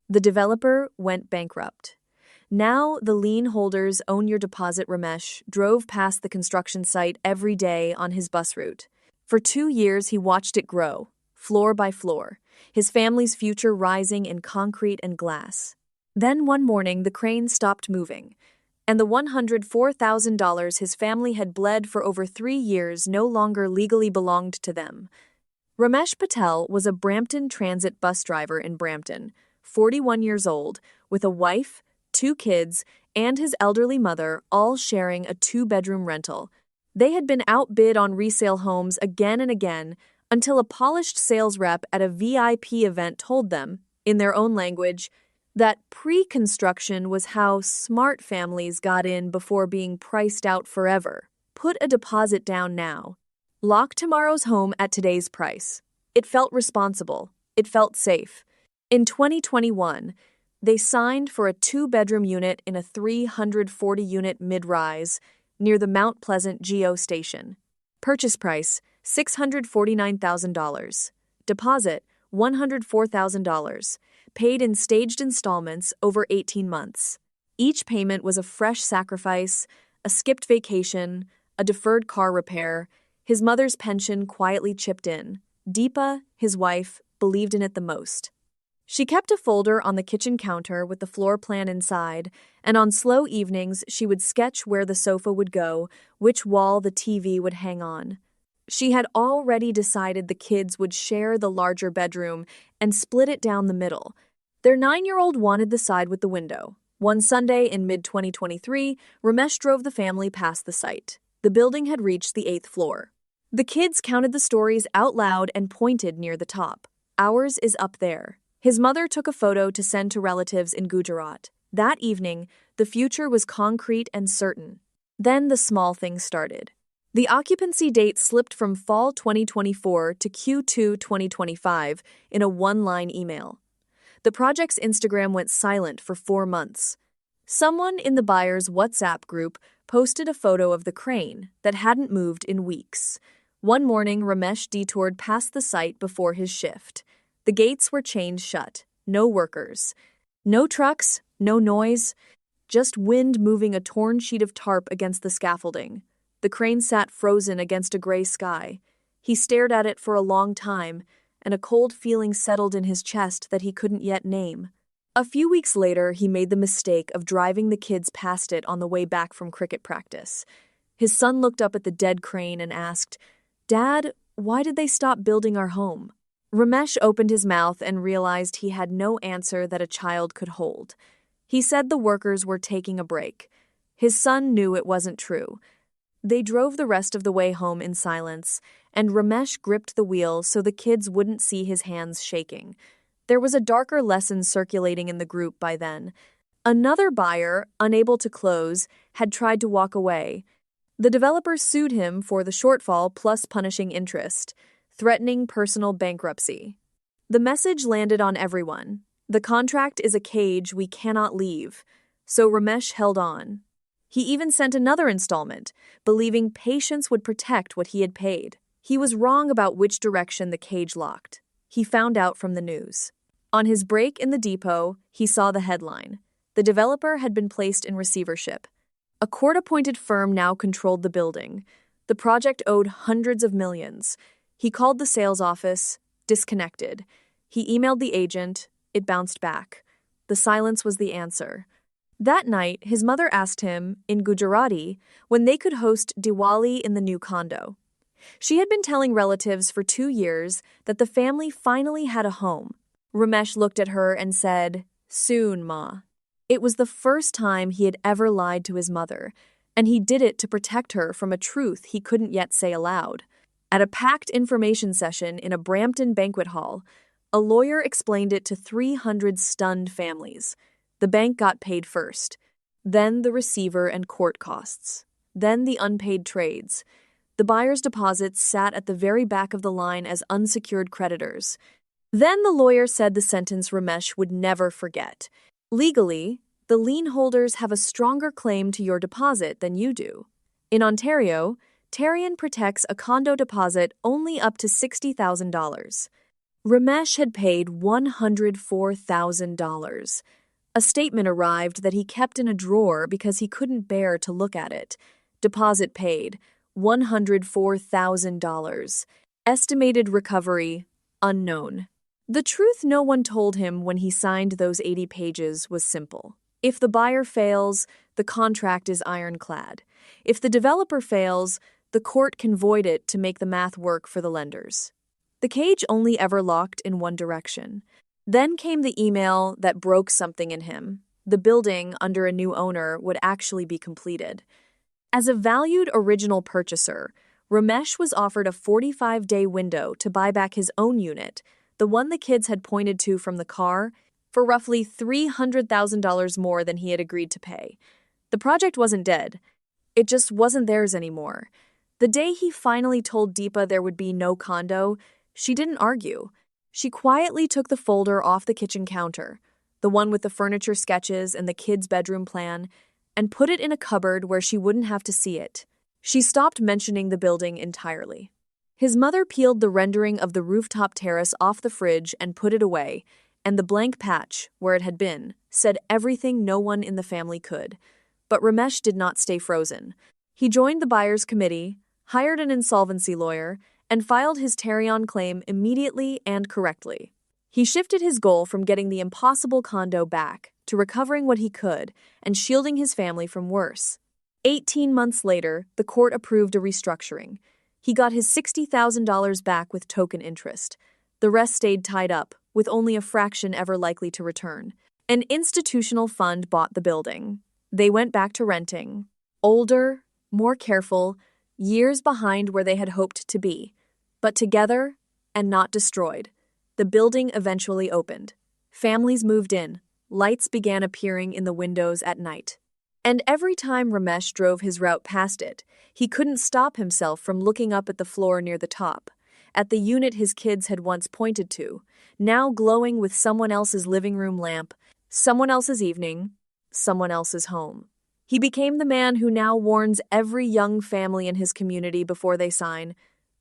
The developer went bankrupt. Now the lien holders own your deposit. Ramesh drove past the construction site every day on his bus route. For 2 years, he watched it grow, floor by floor, his family's future rising in concrete and glass. Then one morning, the crane stopped moving, and the $104,000 his family had bled for over 3 years no longer legally belonged to them. Ramesh Patel was a Brampton Transit bus driver in Brampton, 41 years old, with a wife, 2 kids, and his elderly mother, all sharing a 2-bedroom rental. They had been outbid on resale homes again and again until a polished sales rep at a VIP event told them, in their own language, that pre-construction was how smart families got in before being priced out forever. Put a deposit down now. Lock tomorrow's home at today's price. It felt responsible. It felt safe. In 2021, they signed for a 2-bedroom unit in a 340-unit mid-rise near the Mount Pleasant Geo Station. Purchase price, $649,000. Deposit, $104,000. Paid in staged installments over 18 months. Each payment was a fresh sacrifice, a skipped vacation, a deferred car repair. His mother's pension quietly chipped in. Deepa, his wife, believed in it the most. She kept a folder on the kitchen counter with the floor plan inside, and on slow evenings she would sketch where the sofa would go, which wall the TV would hang on. She had already decided the kids would share the larger bedroom and split it down the middle. Their 9-year-old wanted the side with the window. One Sunday in mid-2023, Ramesh drove the family past the site. The building had reached the 8th floor. The kids counted the stories out loud and pointed near the top. Ours is up there. His mother took a photo to send to relatives in Gujarat. That evening, the future was concrete and certain. Then the small things started. The occupancy date slipped from fall 2024 to Q2 2025 in a one-line email. The project's Instagram went silent for 4 months. Someone in the buyer's WhatsApp group posted a photo of the crane that hadn't moved in weeks. One morning, Ramesh detoured past the site before his shift. The gates were chained shut. No workers. No trucks, no noise. Just wind moving a torn sheet of tarp against the scaffolding. The crane sat frozen against a gray sky. He stared at it for a long time, and a cold feeling settled in his chest that he couldn't yet name. A few weeks later, he made the mistake of driving the kids past it on the way back from cricket practice. His son looked up at the dead crane and asked, "Dad, why did they stop building our home?" Ramesh opened his mouth and realized he had no answer that a child could hold. He said the workers were taking a break. His son knew it wasn't true. They drove the rest of the way home in silence, and Ramesh gripped the wheel so the kids wouldn't see his hands shaking. There was a darker lesson circulating in the group by then. Another buyer, unable to close, had tried to walk away. The developer sued him for the shortfall plus punishing interest, threatening personal bankruptcy. The message landed on everyone. The contract is a cage we cannot leave. So Ramesh held on. He even sent another installment, believing patience would protect what he had paid. He was wrong about which direction the cage locked. He found out from the news. On his break in the depot, he saw the headline. The developer had been placed in receivership. A court-appointed firm now controlled the building. The project owed hundreds of millions. He called the sales office, disconnected. He emailed the agent, it bounced back. The silence was the answer. That night, his mother asked him, in Gujarati, when they could host Diwali in the new condo. She had been telling relatives for 2 years that the family finally had a home. Ramesh looked at her and said, "Soon, Ma." It was the first time he had ever lied to his mother, and he did it to protect her from a truth he couldn't yet say aloud. At a packed information session in a Brampton banquet hall, a lawyer explained it to 300 stunned families. The bank got paid first, then the receiver and court costs, then the unpaid trades. The buyer's deposits sat at the very back of the line as unsecured creditors. Then the lawyer said the sentence Ramesh would never forget. Legally, the lien holders have a stronger claim to your deposit than you do. In Ontario, Tarion protects a condo deposit only up to $60,000. Ramesh had paid $104,000. A statement arrived that he kept in a drawer because he couldn't bear to look at it. Deposit paid, $104,000. Estimated recovery, unknown. The truth no one told him when he signed those 80 pages was simple. If the buyer fails, the contract is ironclad. If the developer fails, the court can void it to make the math work for the lenders. The cage only ever locked in one direction. Then came the email that broke something in him. The building, under a new owner, would actually be completed. As a valued original purchaser, Ramesh was offered a 45-day window to buy back his own unit, the one the kids had pointed to from the car, for roughly $300,000 more than he had agreed to pay. The project wasn't dead. It just wasn't theirs anymore. The day he finally told Deepa there would be no condo, she didn't argue. She quietly took the folder off the kitchen counter, the one with the furniture sketches and the kids' bedroom plan, and put it in a cupboard where she wouldn't have to see it. She stopped mentioning the building entirely. His mother peeled the rendering of the rooftop terrace off the fridge and put it away, and the blank patch, where it had been, said everything no one in the family could. But Ramesh did not stay frozen. He joined the buyer's committee, hired an insolvency lawyer, and filed his Tarion claim immediately and correctly. He shifted his goal from getting the impossible condo back to recovering what he could and shielding his family from worse. 18 months later, the court approved a restructuring. He got his $60,000 back with token interest. The rest stayed tied up, with only a fraction ever likely to return. An institutional fund bought the building. They went back to renting. Older, more careful, years behind where they had hoped to be. But together, and not destroyed. The building eventually opened. Families moved in. Lights began appearing in the windows at night. And every time Ramesh drove his route past it, he couldn't stop himself from looking up at the floor near the top, at the unit his kids had once pointed to, now glowing with someone else's living room lamp, someone else's evening, someone else's home. He became the man who now warns every young family in his community before they sign.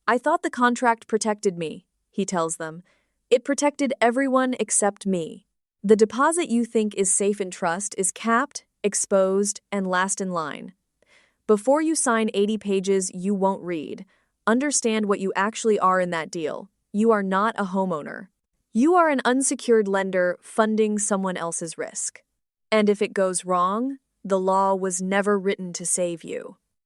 "I thought the contract protected me," he tells them. "It protected everyone except me. The deposit you think is safe in trust is capped, exposed, and last in line. Before you sign 80 pages you won't read, understand what you actually are in that deal. You are not a homeowner. You are an unsecured lender funding someone else's risk. And if it goes wrong, the law was never written to save you."